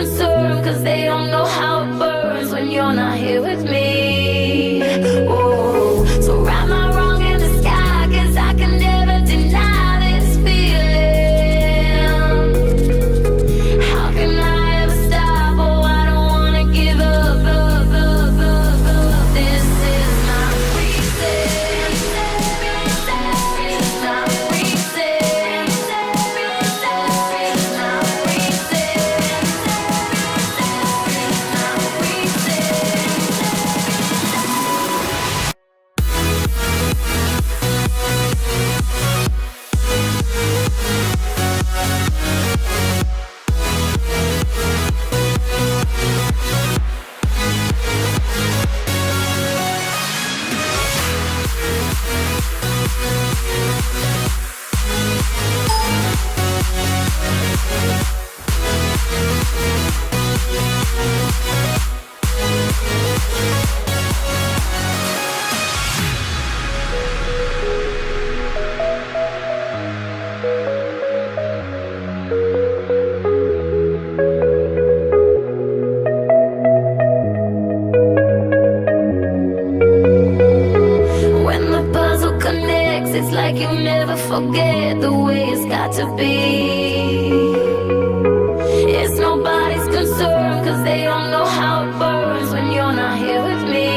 concerned, cause they don't know how it burns when you're not here with me. Whoa. So write my wrong in the sky, cause I can never deny this feeling. How can I ever stop? Oh, I don't wanna give up, up, up, up, up. This is my reason. It's my reason. It's my when the puzzle connects, it's like you never forget the way it's got to be. It's nobody's concern, cause they don't know how it burns when you're not here with me.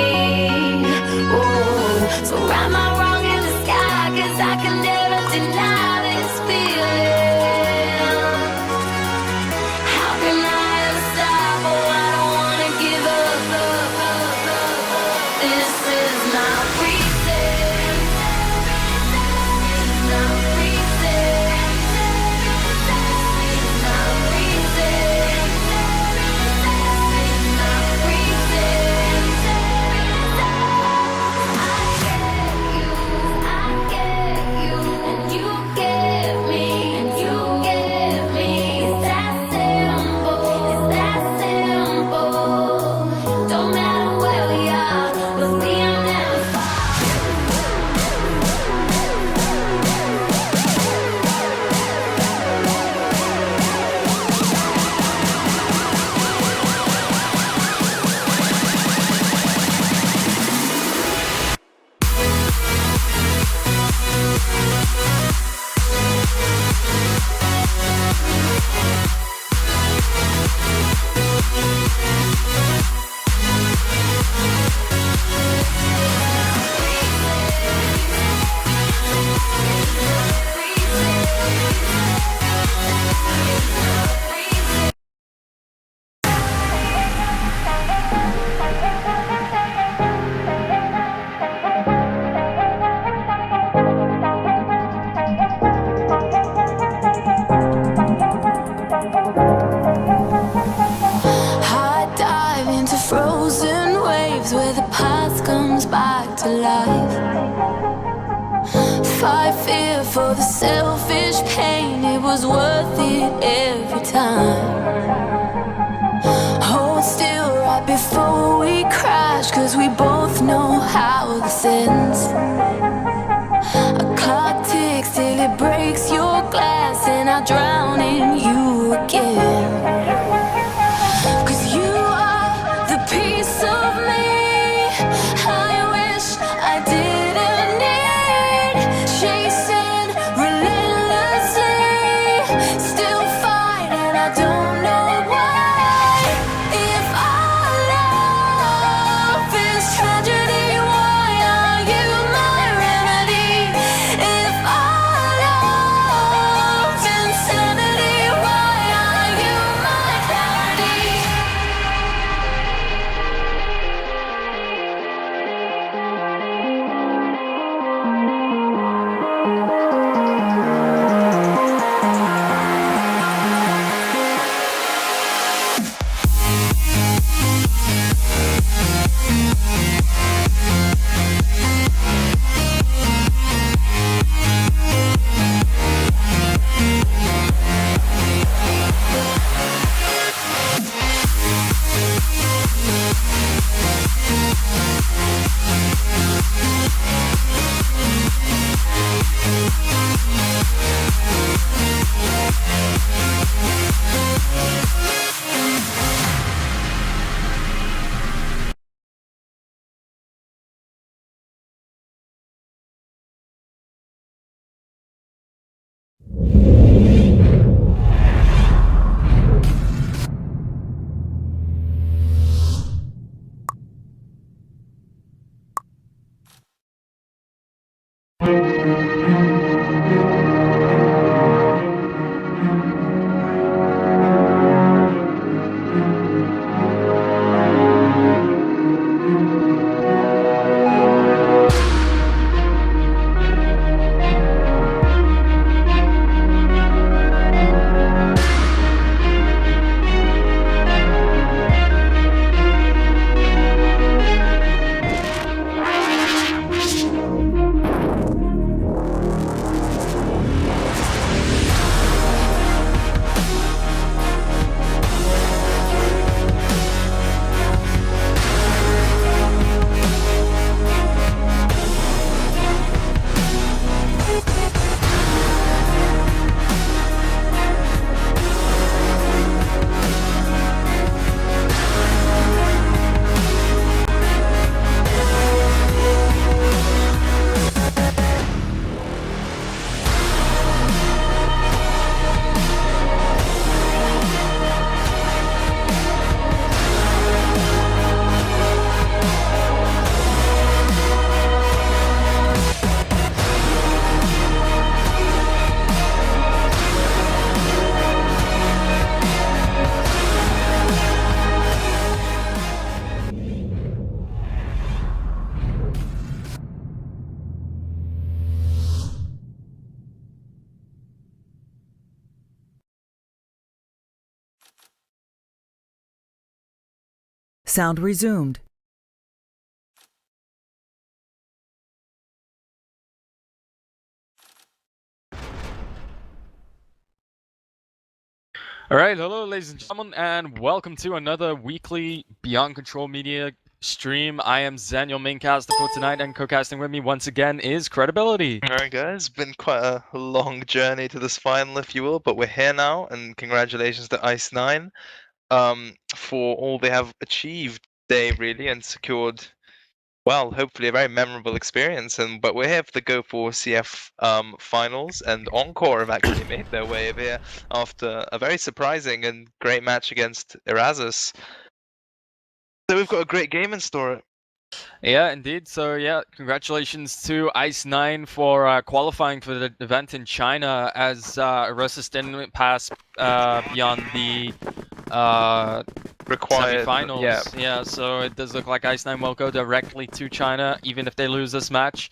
Oh, so write my wrong in the sky, cause I can never deny this feeling. How can I ever stop? Oh, I don't wanna give up, up, up, up, up. This is my reason. It's my reason. It's my reason. It's my reason. I get you, and you get me, and you get me. It's that simple, it's that simple. Don't matter where we are, we'll be and never far. High dive into frozen waves where the past comes back to life. Fight fear for the selfish pain, it was worth it every time. Hold still right before we crash, cause we both know how this ends. A clock ticks till it breaks your glass, and I drown in you again. Cause you are the piece of me I wish I didn't need. Chasing relentlessly, still fight and I don't know why. If our love is tragedy, why are you my remedy? If our love is insanity, why are you Sound resumed. Alright, hello ladies and gentlemen, and welcome to another weekly Beyond Control Media stream. I am Zen, your main caster for tonight, and co-casting with me once again is Credibility. Alright guys, been quite a long journey to this final, if you will, but we're here now, and congratulations to IceNine for all they have achieved today, really, and secured, well, hopefully a very memorable experience. But we're here for the GO4CF finals, and ENCOREE have actually made their way over here after a very surprising and great match against Erasmus. So we've got a great game in store. Yeah, indeed. So yeah, congratulations to IceNine for qualifying for the event in China, as Erasmus didn't pass beyond the Required, semi-finals. yeah. So it does look like IceNine will go directly to China, even if they lose this match.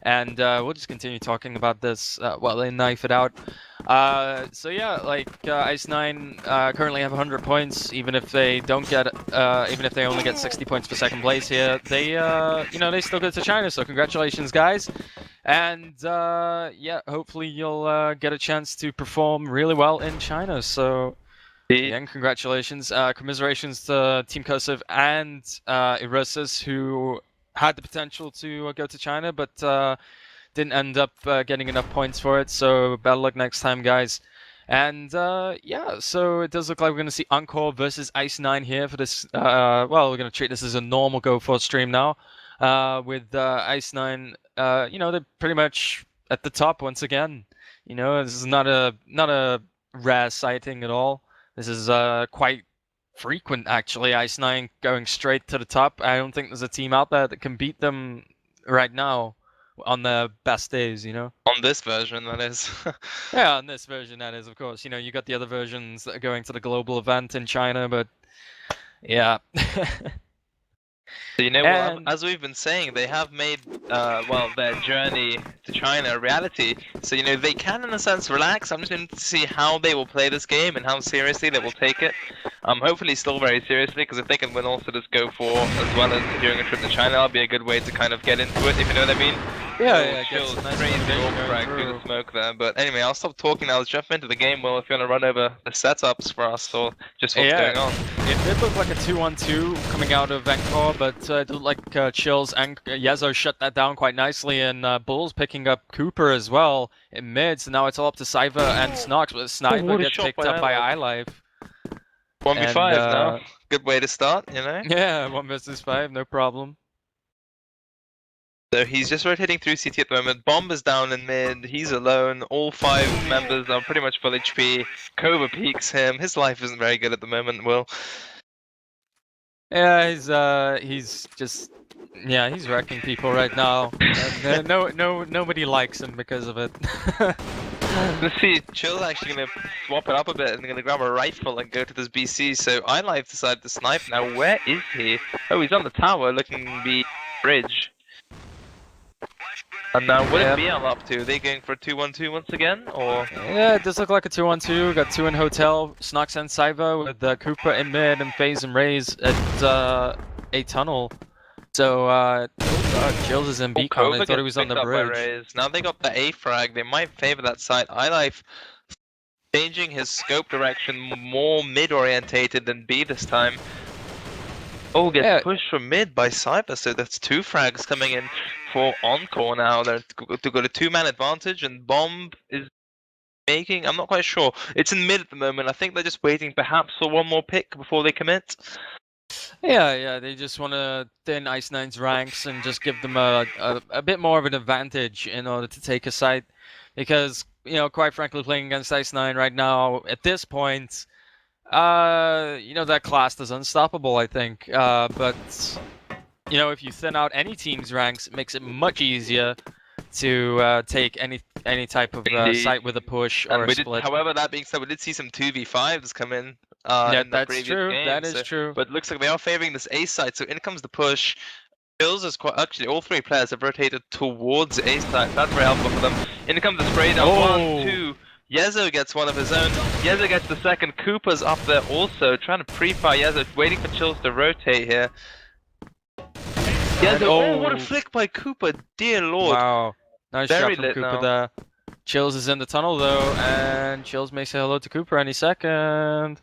And we'll just continue talking about this while they knife it out. So yeah, like IceNine currently have 100 points. Even if they don't get, even if they only get 60 points for second place here, they, they still go to China. So congratulations, guys. And yeah, hopefully you'll get a chance to perform really well in China. So again, congratulations. Commiserations to Team Cursive and Erosis, who had the potential to go to China, but didn't end up getting enough points for it. So better luck next time, guys. And yeah, so it does look like we're going to see ENCOREE versus IceNine here for this. Well, we're going to treat this as a normal Go4 stream now. With IceNine, they're pretty much at the top once again. This is not a rare sighting at all. This is quite frequent, actually. IceNine going straight to the top. I don't think there's a team out there that can beat them right now on their best days, On this version, that is. Yeah, on this version, that is, of course. You got the other versions that are going to the global event in China, but yeah. So well, as we've been saying, they have made, well, their journey to China a reality. So, they can, in a sense, relax. I'm just going to see how they will play this game and how seriously they will take it. Hopefully still very seriously, because if they can win also this Go4 as well as during a trip to China, that'll be a good way to kind of get into it, if you know what I mean. Yeah, Chill, nice through the smoke there. But anyway, I'll stop talking now. Let's jump into the game. Well, if you want to run over the setups for us or just what's going on. It did look like a 2-1-2 coming out of ENCOREE, but it looked like Chills and Yezo shut that down quite nicely, and Bull's picking up Cooper as well in mid, so now it's all up to Cypher and Snox, but Sniper gets picked up by iLife. 1v5 now. Good way to start, Yeah, 1 versus 5, no problem. So he's just rotating through CT at the moment. Bomb is down in mid. He's alone. All 5 members are pretty much full HP. Cova peeks him. His life isn't very good at the moment, Will. Yeah, he's just, yeah, he's wrecking people right now. And, nobody likes him because of it. Let's see, Chill's actually going to swap it up a bit and going to grab a rifle and go to this BC. So iLife decided to snipe. Now, where is he? Oh, he's on the tower looking to be bridge. And now, what is BL up to? Are they going for a 2-1-2 once again, or? Yeah, it does look like a 2-1-2. Got 2 in hotel, Snox and Cypher with Cooper in mid and FaZe and Raze at a tunnel. So, Chills is in beacon. I thought he was on the bridge. Now they got the A frag. They might favor that side. iLife changing his scope direction, more mid-orientated than B this time. Oh, gets pushed from mid by Cypher, so that's 2 frags coming in for ENCOREE now. They're to go to 2-man advantage, and Bomb is making, I'm not quite sure. It's in mid at the moment. I think they're just waiting perhaps for one more pick before they commit. Yeah, they just want to thin IceNine's ranks and just give them a bit more of an advantage in order to take a site. Because, quite frankly, playing against IceNine right now, at this point, that class is unstoppable, I think. But, if you thin out any team's ranks, it makes it much easier to take any type of site with a push or a split. However, that being said, we did see some 2v5s come in. Yeah, in the previous game, that is true. But it looks like they are favoring this A side, so in comes the push. Chills is quite, actually, all 3 players have rotated towards A side. That's very helpful for them. In comes the spray down. 1, 2. Yezo gets one of his own. Yezo gets the second. Cooper's up there also, trying to pre-fire Yezo, waiting for Chills to rotate here. Yezo, oh, what a flick by Cooper, dear lord. Wow. Nice Very shot from lit Cooper now. there. Chills is in the tunnel though, and Chills may say hello to Cooper any second.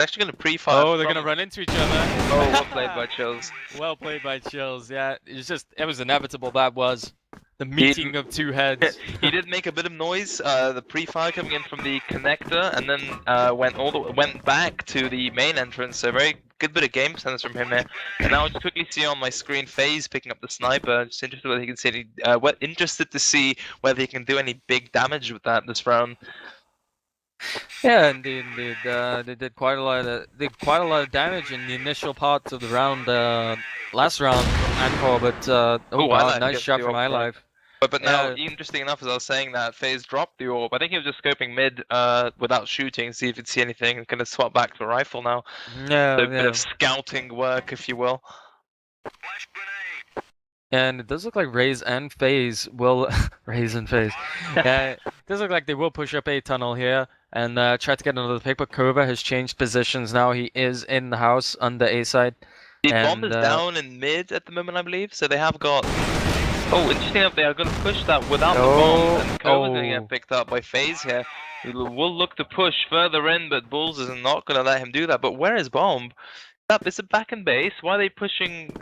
Actually gonna pre-fire. Oh, they're gonna run into each other. Oh, well played by Chills. Well played by Chills, yeah. It was inevitable, that was. The meeting of two heads. He did make a bit of noise, the pre-fire coming in from the connector, and then went back to the main entrance. So very good bit of game sense from him here. And now I just quickly see on my screen FaZe picking up the sniper. Just interested whether he can see any, interested to see whether he can do any big damage with that this round. Yeah, indeed. They did quite a lot of damage in the initial parts of the round, last round from ENCOREE. But oh wow, nice shot from iLife. But now, interesting enough, as I was saying that, FaZe dropped the orb. I think he was just scoping mid without shooting, see if he'd see anything, and kind of swap back to a rifle now. Yeah, so a bit of scouting work, if you will. And it does look like Raze and FaZe will Raze and FaZe. Yeah, it does look like they will push up A tunnel here and try to get another pick. But Kova has changed positions now. He is in the house on the A side. The bomb is down in mid at the moment, I believe. So they have got. Oh, interesting enough, they are going to push that without the bomb, and Kova's going to get picked up by FaZe here. We'll look to push further in, but Bulls is not going to let him do that. But where is Bomb? Is it back in base? Why are they pushing?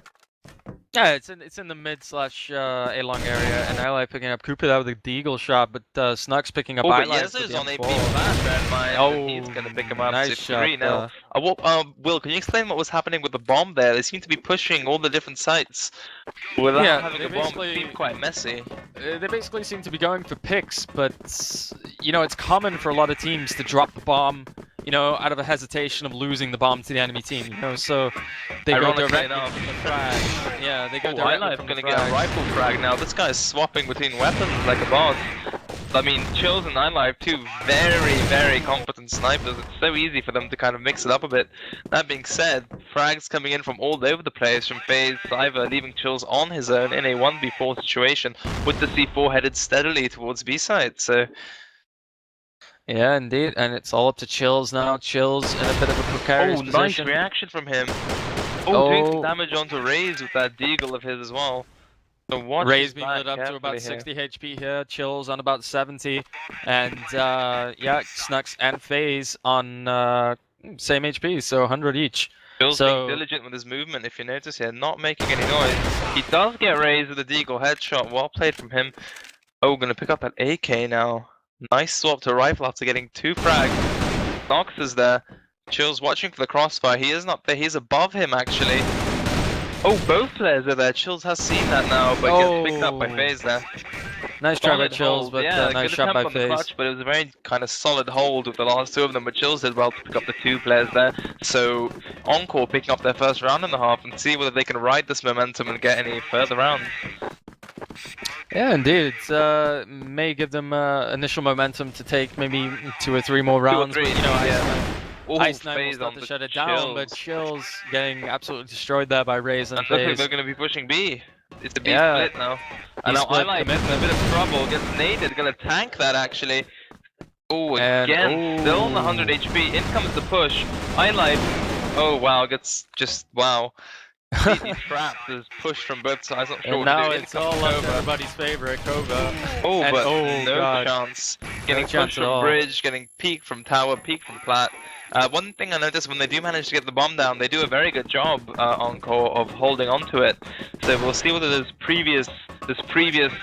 Yeah, it's in the mid / A long area, and iLife picking up Cooper there with a deagle shot, but Snuck's picking up iLife. But Yezo's on AP flat, he's going to pick him up. Nice shot. 3 now. Will, can you explain what was happening with the bomb there? They seem to be pushing all the different sites without having a bomb. It seemed quite messy. They basically seem to be going for picks, but you know, it's common for a lot of teams to drop the bomb, you know, out of a hesitation of losing the bomb to the enemy team, you know, so they go directly from the frag. Yeah, they go directly from the frag. Gonna get a rifle frag now. This guy's swapping between weapons like a boss. I mean, Chills and iLife, two very, very competent snipers. It's so easy for them to kind of mix it up a bit. That being said, frags coming in from all over the place, from FaZe, Cyber, leaving Chills on his own in a 1v4 situation with the C4 headed steadily towards B side. So. Yeah, indeed, and it's all up to Chills now. Chills in a bit of a precarious position. Nice reaction from him. Doing some damage onto Raze with that deagle of his as well. So Raze being lit up to about 60 HP here, Chills on about 70, and yeah, Snucks and FaZe on same HP, so 100 each. Chills being diligent with his movement, if you notice here, not making any noise. He does get Raze with a deagle headshot, well played from him. Oh, gonna pick up an AK now. Nice swap to rifle after getting 2 frags. Nox is there. Chills watching for the crossfire. He is not there. He's above him actually. Oh, both players are there. Chills has seen that now, but gets picked up by FaZe there. Nice try by Chills, but nice shot by FaZe. Clutch, but it was a very kind of solid hold with the last 2 of them. But Chills did well to pick up the 2 players there. So ENCOREE picking up their first round and a half and see whether they can ride this momentum and get any further rounds. Yeah, indeed. It may give them initial momentum to take maybe 2 or 3 more rounds. 2 or 3, but, you know, IceNine will start to shut it down, but Chills getting absolutely destroyed there by Raze and FaZe. They're going to be pushing B. It's the B split now. And now iLife in a bit of trouble, gets naded, going to tank that actually. Oh, again, still on the 100 HP. In comes the push. iLife, oh wow, gets just, wow. Completely trapped, is pushed from both sides. Not sure and now it's all up to everybody's favorite, Kova. Oh, and, but no chance. Getting pushed from bridge, getting peeked from tower, peeked from plat. One thing I noticed when they do manage to get the bomb down, they do a very good job, ENCOREE, of holding onto it. So we'll see whether this previous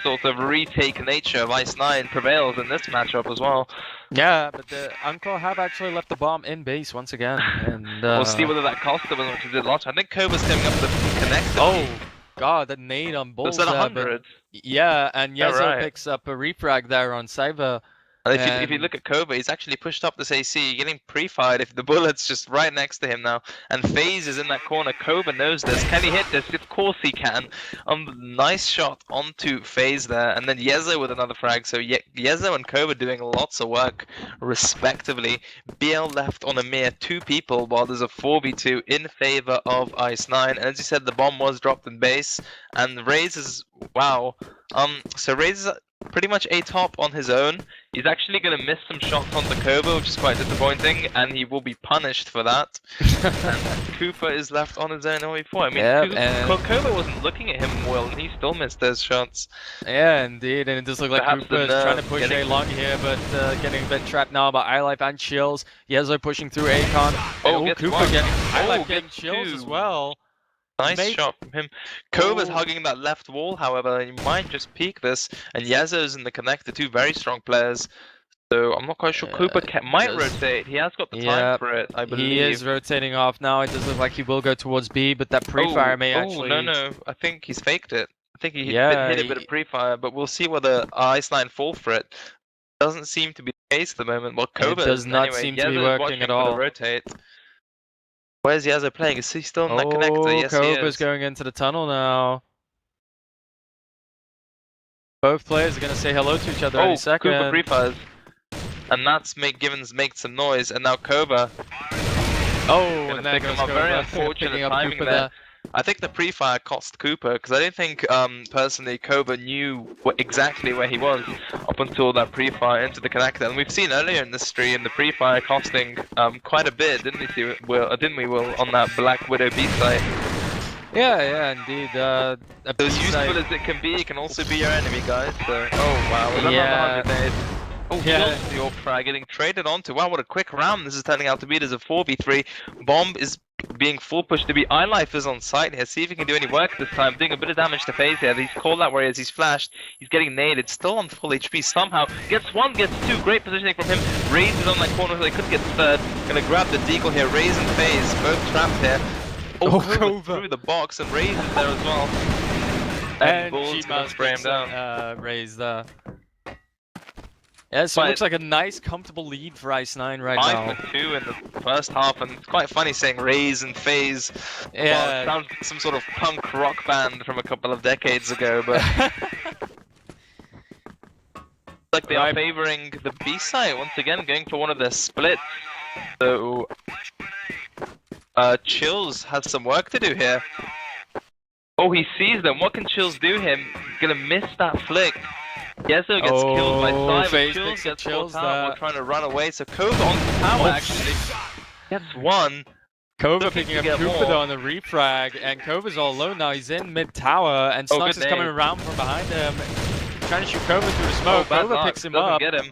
sort of retake nature of IceNine prevails in this matchup as well. Yeah, but the ENCOREE have actually left the bomb in base once again, and we'll see whether that cost them as much as it did last time. I think Kova's coming up the connector. Oh god, that nade on Bulls. Was that 100? Yeah, and Yezo picks up a refrag there on Cyber. If you look at Kova, he's actually pushed up this AC, getting pre-fired if the bullet's just right next to him now. And FaZe is in that corner. Kova knows this. Can he hit this? Of course he can. Nice shot onto FaZe there. And then Yezo with another frag. So Yezo and Kova doing lots of work, respectively. BL left on a mere 2 people, while there's a 4v2 in favor of IceNine. And as you said, the bomb was dropped in base. And Raze is... wow. So Raze is pretty much a top on his own. He's actually going to miss some shots on the Cobra, which is quite disappointing, and he will be punished for that. And Cooper is left on his own before. I mean, Cobra wasn't looking at him well, and he still missed those shots. Yeah, indeed, and it does look like Perhaps Cooper is trying to push A long here, but getting a bit trapped now by iLife and Chills. Yezo pushing through Akon. And Cooper getting iLife getting Chills as well. Nice shot from him. Kova's hugging that left wall, however, and he might just peek this. And Yezo's in the connector, two very strong players. So I'm not quite sure. Cooper might rotate. He has got the time for it, I believe. He is rotating off now. It does look like he will go towards B, but that pre-fire may actually... No. I think he's faked it. I think he hit a bit of pre-fire, but we'll see whether IceNine fall for it. Doesn't seem to be the case at the moment. Well, Kova does not seem to be working at all. Rotate. Where's Yezo playing? Is he still in that connector? Yes, Kova's he is. going into the tunnel now. Both players are going to say hello to each other any second. Cooper pre-fires. And that's Givens makes some noise, and now Kova. And there goes Kova. Very unfortunate timing there. I think the pre-fire cost Cooper, because I don't think, personally, Kova knew exactly where he was up until that pre-fire into the connector. And we've seen earlier in the stream the pre-fire costing quite a bit, didn't we, Will, on that Black Widow B site? Yeah, indeed. As useful as it can also be your enemy, guys. So, oh wow, was that not 100 days? Kills the AWP frag getting traded onto. Wow, what a quick round this is turning out to be. There's a 4v3. Bomb is being full pushed to be. iLife is on site here. See if he can do any work this time. Doing a bit of damage to FaZe here. He's called out whereas he's flashed. He's getting naded. Still on full HP somehow. Gets one, gets two. Great positioning from him. Raze is on that corner so they could get third. Gonna grab the deagle here. Raze and FaZe both trapped here. Kova through the box and Raze is there as well. And Bull's gonna spray him down. Raze there. Yeah, so it looks like a nice, comfortable lead for IceNine right now. 5-2 in the first half, and it's quite funny saying Raze and FaZe. Yeah. Well, it sounds like some sort of punk rock band from a couple of decades ago, but... like they are favoring the B side once again, going for one of their splits. So... Chills has some work to do here. Oh, he sees them. What can Chills do here? Gonna miss that flick. Yezo gets killed by Cyber. Chills gets caught out while trying to run away. So Kova on the tower actually gets one. Kova picking up Cooper on the refrag, and Kova's all alone now. He's in mid tower, and Snux is coming around from behind him, trying to shoot Kova through the smoke. Kova picks him up. Get him.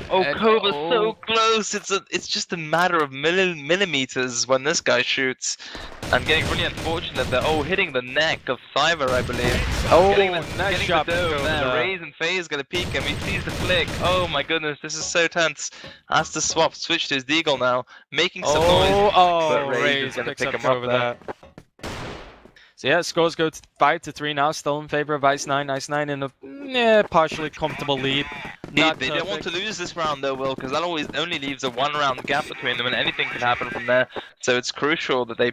Kova's so close. It's just a matter of millimeters when this guy shoots. I'm getting really unfortunate there. Hitting the neck of Cyber, I believe. Nice shot. Raze and FaZe gonna peek him. He sees the flick. Oh my goodness, this is so tense. Has to switch to his deagle now, making some noise. But Raze is gonna pick him up there. So yeah, scores go to 5-3 now, still in favor of IceNine. IceNine in a partially comfortable lead. They don't want to lose this round though, Will, because that only leaves a one-round gap between them, and anything can happen from there. So it's crucial that they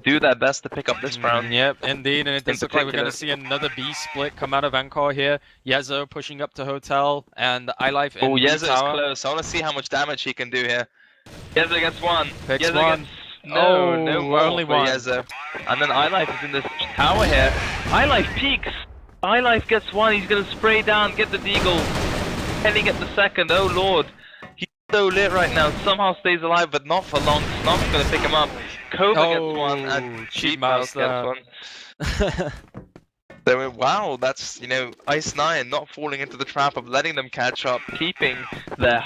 do their best to pick up this round. Yep, indeed, and it does look like we're going to see another B split come out of ENCOREE here. Yezo pushing up to Hotel, and iLife in Yezo is close. I want to see how much damage he can do here. Yezo gets one. Picks one. No more only one. Yezo. And then iLife is in this tower here. iLife peeks. iLife gets one. He's going to spray down, get the deagle. Can he get the second? Oh lord. He's so lit right now. Somehow stays alive, but not for long. Snob's going to pick him up. Kova gets one, and Cheap Mouse gets one. So, wow, that's, IceNine not falling into the trap of letting them catch up, keeping their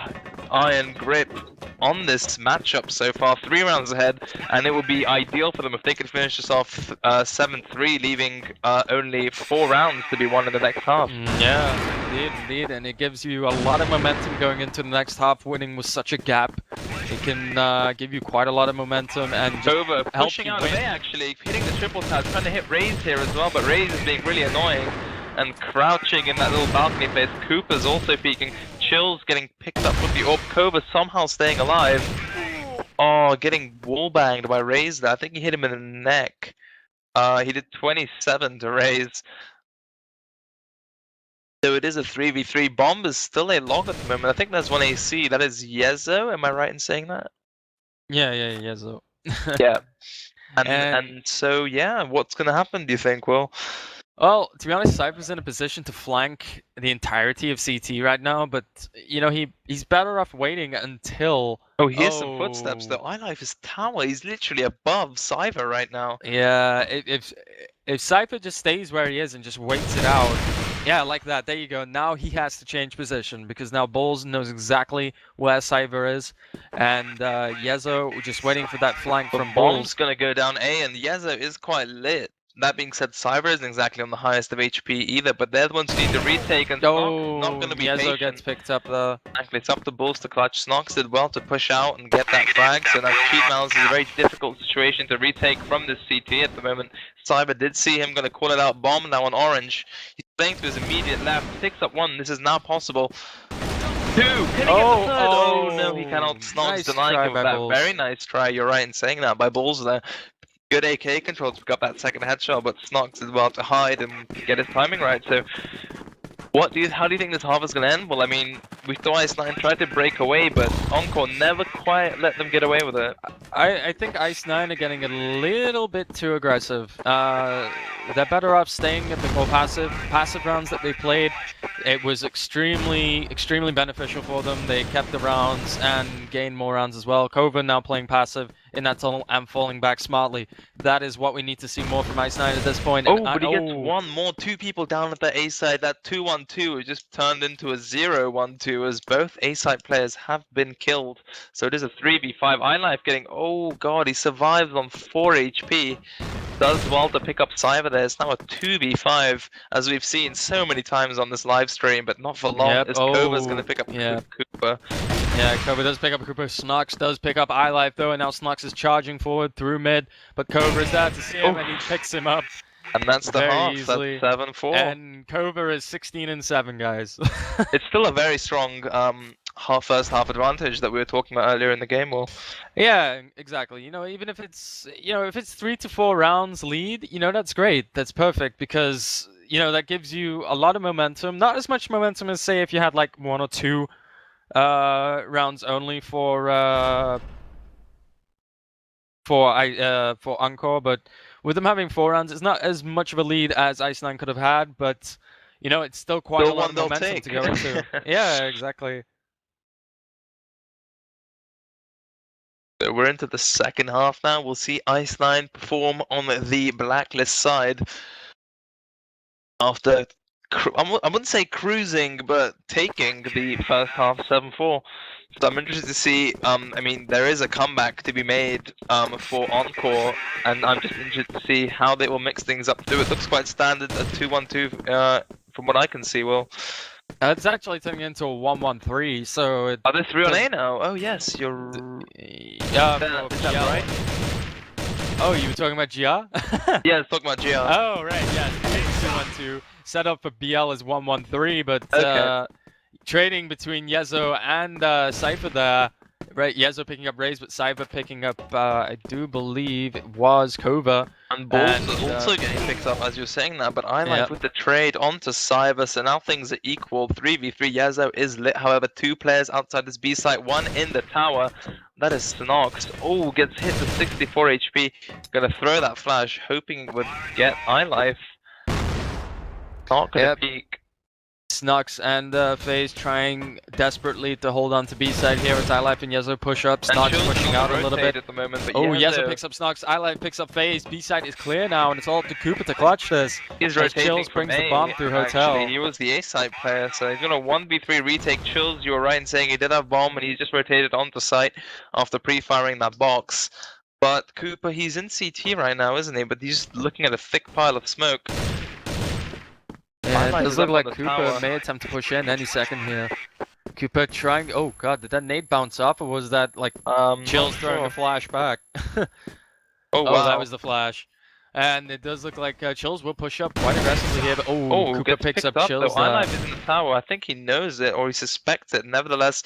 iron grip on this matchup so far. 3 rounds ahead, and it would be ideal for them if they could finish this off 7-3, leaving only 4 rounds to be won in the next half. Yeah, indeed, and it gives you a lot of momentum going into the next half. Winning with such a gap, it can give you quite a lot of momentum and Kova pushing out of A, actually, hitting the triple tap, trying to hit Raze here as well, but Raze is being really annoying and crouching in that little balcony place. Cooper's also peeking. Chills getting picked up with the AWP. Kova somehow staying alive. Getting wallbanged by Raze there. I think he hit him in the neck. He did 27 to Raze. So it is a 3v3. Bomb is still a log at the moment. I think there's one AC. That is Yezo. Am I right in saying that? Yeah, Yezo. Yeah. And so, yeah, what's going to happen, do you think, Will? Well, to be honest, Cypher's in a position to flank the entirety of CT right now, but you know he's better off waiting until. Oh, he hears some footsteps though. iLife is tower. He's literally above Cypher right now. Yeah, if Cypher just stays where he is and just waits it out, yeah, like that. There you go. Now he has to change position because now Bulls knows exactly where Cypher is, and Yezo just waiting for that flank But from Bomb's Bulls. gonna go down A, and Yezo is quite lit. That being said, Cyber isn't exactly on the highest of HP either, but they're the ones who need to retake, and Snox not gonna be Yezo patient. gets picked up though. Exactly, it's up to Bulls to clutch. Snox did well to push out and get that frag, so now Cheat Mouse is a very difficult situation to retake from this CT at the moment. Cyber did see him, gonna call it out. Bomb now on orange. He's playing to his immediate left, picks up one. This is now possible. Two, can he get the third? Oh no, he cannot. Snox Nice denying try him by that. Bulls. Very nice try, you're right in saying that, by Bulls there. Good AK control to pick up that second headshot, but Snox did well to hide and get his timing right. So, how do you think this half is gonna end? Well, I mean, we saw IceNine try to break away, but ENCOREE never quite let them get away with it. I think IceNine are getting a little bit too aggressive. They're better off staying at the more passive rounds that they played. It was extremely beneficial for them. They kept the rounds and gained more rounds as well. Kova now playing passive in that tunnel and falling back smartly. That is what we need to see more from IceNine at this point. Oh, but he gets one more. Two people down at the A side. That 2-1-2 just turned into a 0-1-2 as both A side players have been killed. So it is a 3v5. iLife getting, oh god, he survives on 4 HP. Does well to pick up Cyber there. It's now a 2v5, as we've seen so many times on this live stream, but not for long, as Kova's going to pick up Cooper. Yeah, Kova does pick up Cooper. Snox does pick up iLife though, and now Snox is charging forward through mid, but Kova is there to see him, and he picks him up. And that's the very half, easily. That's 7-4. And Kova is 16-7, guys. It's still a very strong first half advantage that we were talking about earlier in the game. Well, yeah, exactly. You know, even if it's if it's 3 to 4 rounds lead, that's great. That's perfect because that gives you a lot of momentum. Not as much momentum as say if you had like 1 or 2 rounds only for ENCOREE, but with them having 4 rounds, it's not as much of a lead as IceNine could have had, but it's still quite a lot of momentum to go into. Yeah, exactly. So we're into the second half now. We'll see IceNine perform on the Blacklist side after, I wouldn't say cruising, but taking the first half 7-4. So I'm interested to see, I mean, there is a comeback to be made for ENCOREE, and I'm just interested to see how they will mix things up too. It looks quite standard at 2-1-2 from what I can see, Will. It's actually turning into a 1-1-3, so... Are they 3 on A now? Oh yes, you're... Yeah, is that right? Oh, you were talking about GR? Yeah, I was talking about GR. Oh, right, yeah. 2-1-2. Set up for BL is 1-1-3, but trading between Yezo and Cypher there. Right, Yezo picking up Raze, but Cypher picking up, I do believe it was Kova. And Bulls also getting picked up as you're saying that, but iLife with the trade onto Cypher, so now things are equal. 3v3, Yezo is lit, however, 2 players outside this B site, 1 in the tower. That is Snox. Oh, gets hit to 64 HP. Gonna throw that flash, hoping it would get iLife. Not gonna peek. Snox and FaZe trying desperately to hold on to B side here as iLife and Yezo push up. Snox pushing out a little bit. At the moment, but Yezo picks up Snox, iLife picks up FaZe. B side is clear now, and it's all up to Cooper to clutch this. He's rotating Chills brings the bomb through Hotel. He was the A side player, so he's gonna 1v3 retake Chills. You were right in saying he did have bomb, and he just rotated onto site after pre-firing that box. But Cooper, he's in CT right now, isn't he? But he's looking at a thick pile of smoke. Yeah, it does look like Cooper may attempt to push in any second here. Cooper trying. Oh god, did that nade bounce off, or was that like Chills throwing a flash back? Oh wow, that was the flash. And it does look like Chills will push up quite aggressively here, but Cooper picks up Chills. iLife is in the tower. I think he knows it, or he suspects it. Nevertheless,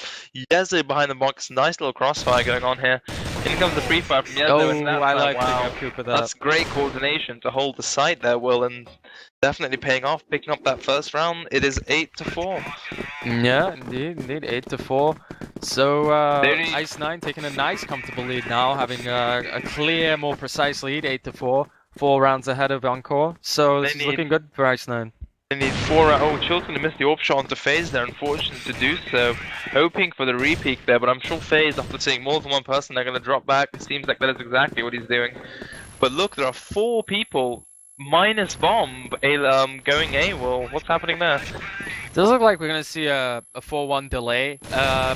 Yezo behind the box. Nice little crossfire going on here. In comes the free fire from Yezo. iLife picking up Cooper there. That's great coordination to hold the site there, Will, and definitely paying off, picking up that first round. It is 8-4. Yeah, indeed, 8-4. So IceNine taking a nice comfortable lead now, having a clear, more precise lead, 8-4. 4 rounds ahead of ENCOREE. So this They is need- looking good for IceNine. They need 4 oh, Chill's gonna miss the AWP shot onto FaZe there, unfortunate to do so. Hoping for the repeat there, but I'm sure FaZe, after seeing more than one person, they're gonna drop back. It seems like that is exactly what he's doing. But look, there are 4 people, minus Bomb, going AWOL. What's happening there? Does look like we're gonna see a 4-1 delay.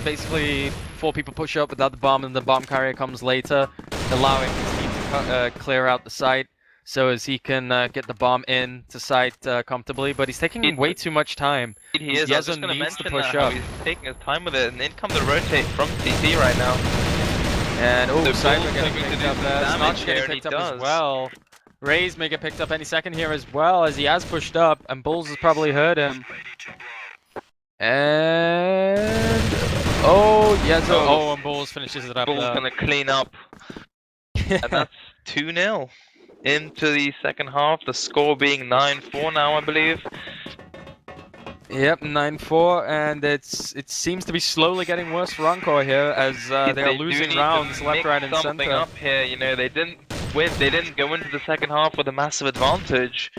Basically, 4 people push up without the bomb, and the bomb carrier comes later, allowing his team to clear out the site, so as he can get the bomb in to site comfortably. But he's taking way too much time. He is. I was just gonna needs to mention push that, how up. he's taking his time with it, and in come the rotate from CT right now. And The Cyber Bull's getting going to picked do up some there. damage Snotch here, getting and he picked up as does. well. Raze may get picked up any second here as well, as he has pushed up, and Bulls has probably heard him. And yeah, and Bulls finishes it up. Bull's gonna clean up, and that's 2-0 into the second half. The score being 9-4 now, I believe. Yep, 9-4, and it seems to be slowly getting worse for ENCOREE here, as they are losing rounds left, right, and something center. up here, you know, they didn't win. They didn't go into the second half with a massive advantage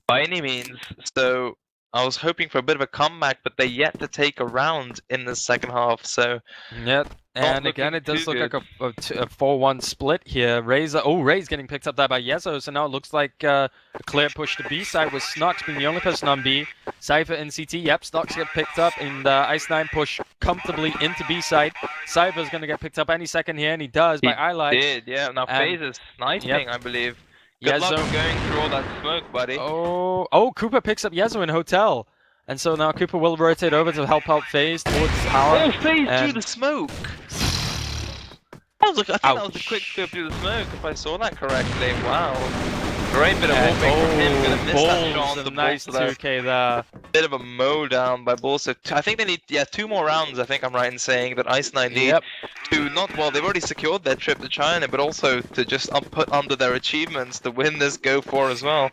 by any means. So I was hoping for a bit of a comeback, but they yet to take a round in the second half. So yep, and again, it does look like a 4-1 split here. Raze getting picked up there by Yezo, so now it looks like a clear push to B side with Snox being the only person on B. Cypher in CT, yep, Snox get picked up, and IceNine push comfortably into B side. Cypher's gonna get picked up any second here, and he does by iLife. He did, yeah. Now FaZe is sniping, I believe. Good luck going through all that smoke, buddy. Cooper picks up Yezo in Hotel. And so now Cooper will rotate over to help out FaZe towards tower. Oh, FaZe through the smoke! I think that was a quick scope through the smoke, if I saw that correctly. Wow. Great bit of warping from him. Gonna miss that shot on the nice Bulls there. 2K there. Bit of a mow down by Bulls. So I think they need 2 more rounds. I think I'm right in saying that IceNine need to they've already secured their trip to China, but also to just put under their achievements to win this Go4 as well.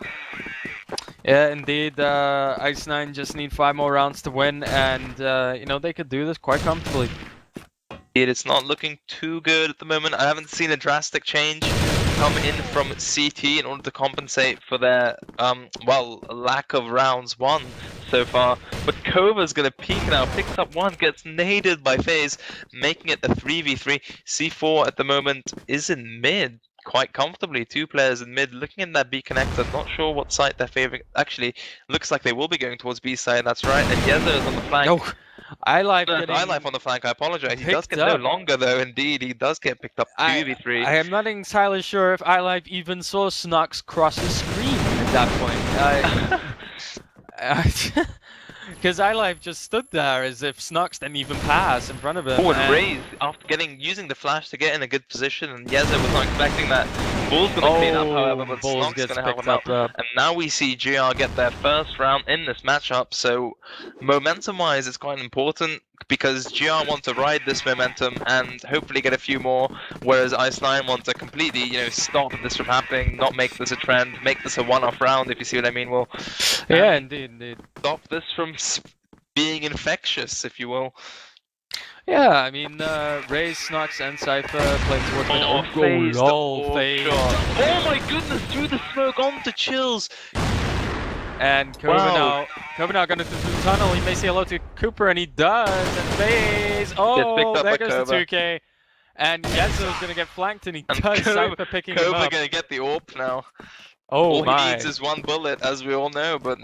Yeah, indeed. IceNine just need 5 more rounds to win, and you know, they could do this quite comfortably. It's not looking too good at the moment. I haven't seen a drastic change come in from CT in order to compensate for their lack of rounds won so far. But Kova's gonna peek now, picks up one, gets naded by FaZe, making it a 3v3. C4 at the moment is in mid quite comfortably. 2 players in mid, looking in that B connector, not sure what side they're favoring. Actually, looks like they will be going towards B side, that's right. And Yezo is on the flank. iLife on the flank, I apologize. He does get no longer though, indeed. He does get picked up 2v3. I am not entirely sure if iLife even saw Snox cross the screen at that point. Because iLife just stood there as if Snox didn't even pass in front of him. Forward raise after using the flash to get in a good position, and Yezo was not expecting that. Bull's gonna clean up, however, but Snox is gonna help him out. And now we see GR get their first round in this matchup, so momentum-wise it's quite important, because GR want to ride this momentum and hopefully get a few more, whereas IceNine want to completely, stop this from happening, not make this a trend, make this a one-off round, if you see what I mean, Will. Yeah, indeed. Stop this from being infectious, if you will. Yeah, I mean, Raze, Snox, and Cypher playing towards mid. FaZe. Oh my goodness, through the smoke onto Chills. And Kova now going through the tunnel. He may say hello to Cooper, and he does. And FaZe, there goes the 2K. And Yezo's going to get flanked, and he does. Cypher picking him up. Going to get the AWP now. All he needs is 1 bullet, as we all know, but...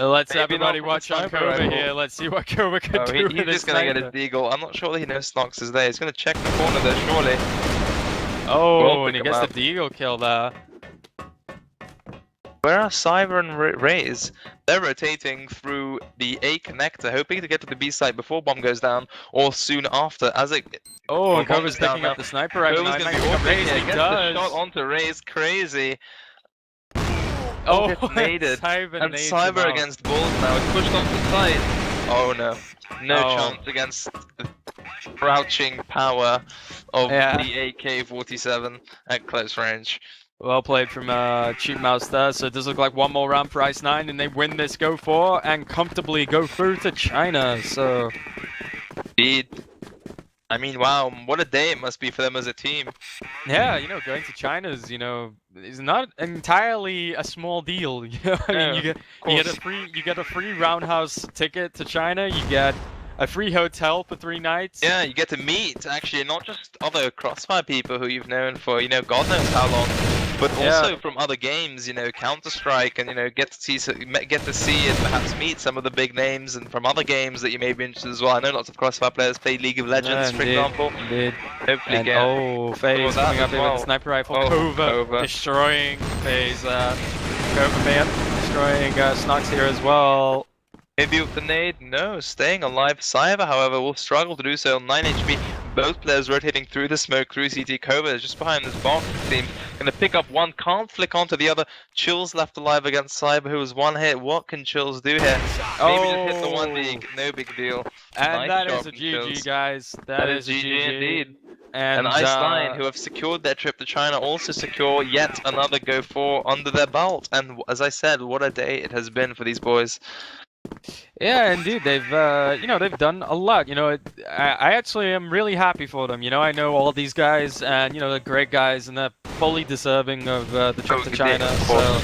let's everybody watch on Kova here. Let's see what Kova can do with He's just going to get his deagle. I'm not sure that he knows Snox is there. He's going to check the corner there, surely. And he gets the deagle kill there. Where are Cyber and Raze? They're rotating through the A connector, hoping to get to the B side before bomb goes down, or soon after, as it... and Kova's picking up the sniper rifle. Kova's going to be Raze. He gets the shot onto Raze, crazy. Gets naded. And Cyber against Bulls now. It's pushed onto the side. Oh no. No chance against the crouching power of the AK-47 at close range. Well played from Cheap Mouse there. So it does look like 1 more round for IceNine, and they win this Go4 and comfortably go through to China. So indeed. I mean, wow, what a day it must be for them as a team. Yeah, you know, going to China is, you know, is not entirely a small deal. You know, I mean, No, you get of you get a course. free roundhouse ticket to China. You get a free hotel for 3 nights. Yeah, you get to meet actually not just other Crossfire people who you've known for, you know, God knows how long, but also from other games, you know, Counter-Strike, and you know, get to see and perhaps meet some of the big names and from other games that you may be interested as well. I know lots of Crossfire players play League of Legends, for Indeed, example. indeed. Hopefully And get oh, some FaZe of that coming up as here with the well. sniper rifle. Oh, Kova Kova. destroying FaZe. Kova may have destroying Snox here as well. Maybe with the nade, no, staying alive. Cyber, however, will struggle to do so on 9 HP. Both players rotating through the smoke, through CT. Kova is just behind this box, it seems. Gonna pick up one, can't flick onto the other. Chill's left alive against Cyber, who was one hit. What can Chills do here? Maybe just hit the one dig, no big deal. And Nice that job is a from GG, Chills. guys. That is is a GG indeed. And IceNine, who have secured their trip to China, also secure yet another Go4 under their belt. And as I said, what a day it has been for these boys. yeah, indeed, they've you know, they've done a lot. You know, I actually am really happy for them. You know, I know all these guys, and you know, they're great guys, and they're fully deserving of the trip to China. So,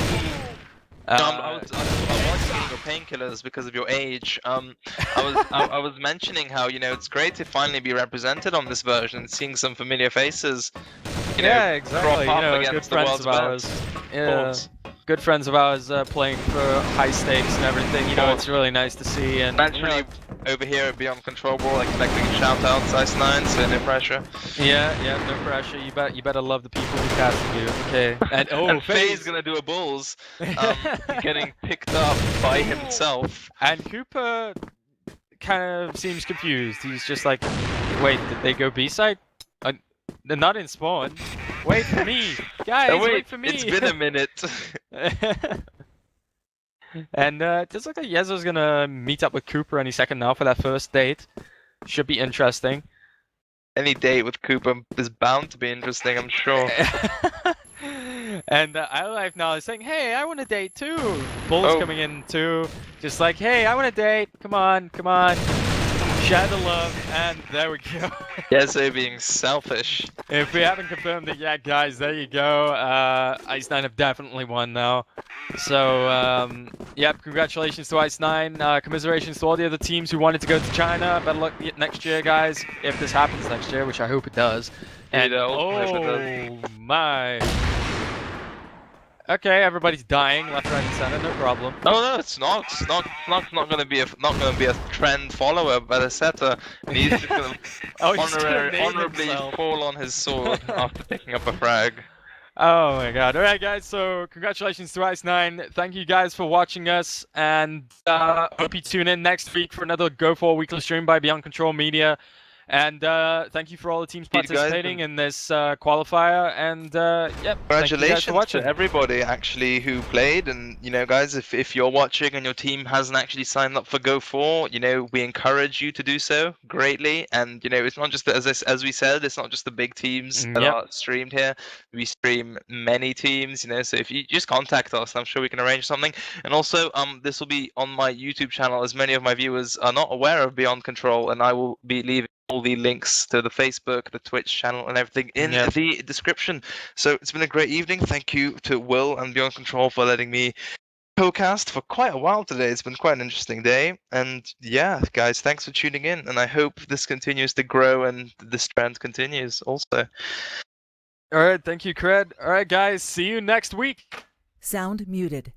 I was getting your painkillers because of your age. I was mentioning how, you know, it's great to finally be represented on this version, seeing some familiar faces. You know, yeah, exactly. crop You up know, good against the friends world's of ours. best. Yeah, good friends of ours playing for high stakes and everything. You know, it's really nice to see. And naturally, over here at Beyond Control, we're all expecting shout outs, IceNine, so no pressure. Yeah, no pressure. You better love the people who casting you. Okay. And and FaZe's gonna do a bulls, getting picked up by himself. And Cooper kind of seems confused. He's just like, wait, did they go B-side? They're not in spawn. Wait for me, guys. Oh, wait for me. It's been a minute. And it looks like Yezo's gonna meet up with Cooper any second now for that first date. Should be interesting. Any date with Cooper is bound to be interesting, I'm sure. And iLife now is saying, hey, I want to date too. Bull's coming in too. Just like, hey, I want to date. Come on. Share the love, and there we go. Yezo being selfish. If we haven't confirmed it yet, guys, there you go. IceNine have definitely won now. So, yep, congratulations to IceNine. Commiserations to all the other teams who wanted to go to China. Better luck next year, guys, if this happens next year, which I hope it does. And oh my. Okay, everybody's dying left, right, and center. No problem. No, it's not. Snock's not gonna be a trend follower, but a setter. He's just gonna honorably fall on his sword after picking up a frag. Oh my god. Alright guys, so congratulations to IceNine. Thank you guys for watching us, and hope you tune in next week for another Go4 weekly stream by Beyond Control Media. And thank you for all the teams participating in this qualifier, and yep, congratulations to everybody actually who played. And you know, guys, if you're watching and your team hasn't actually signed up for Go4, you know, we encourage you to do so greatly. And you know, it's not just as we said, it's not just the big teams that are streamed here. We stream many teams, you know, so if you just contact us, I'm sure we can arrange something. And also, this will be on my YouTube channel, as many of my viewers are not aware of Beyond Control, and I will be leaving all the links to the Facebook, the Twitch channel, and everything in the description. So it's been a great evening. Thank you to Will and Beyond Control for letting me co-cast for quite a while today. It's been quite an interesting day. And yeah, guys, thanks for tuning in. And I hope this continues to grow and this trend continues also. All right, thank you, Cred. All right, guys, see you next week. Sound muted.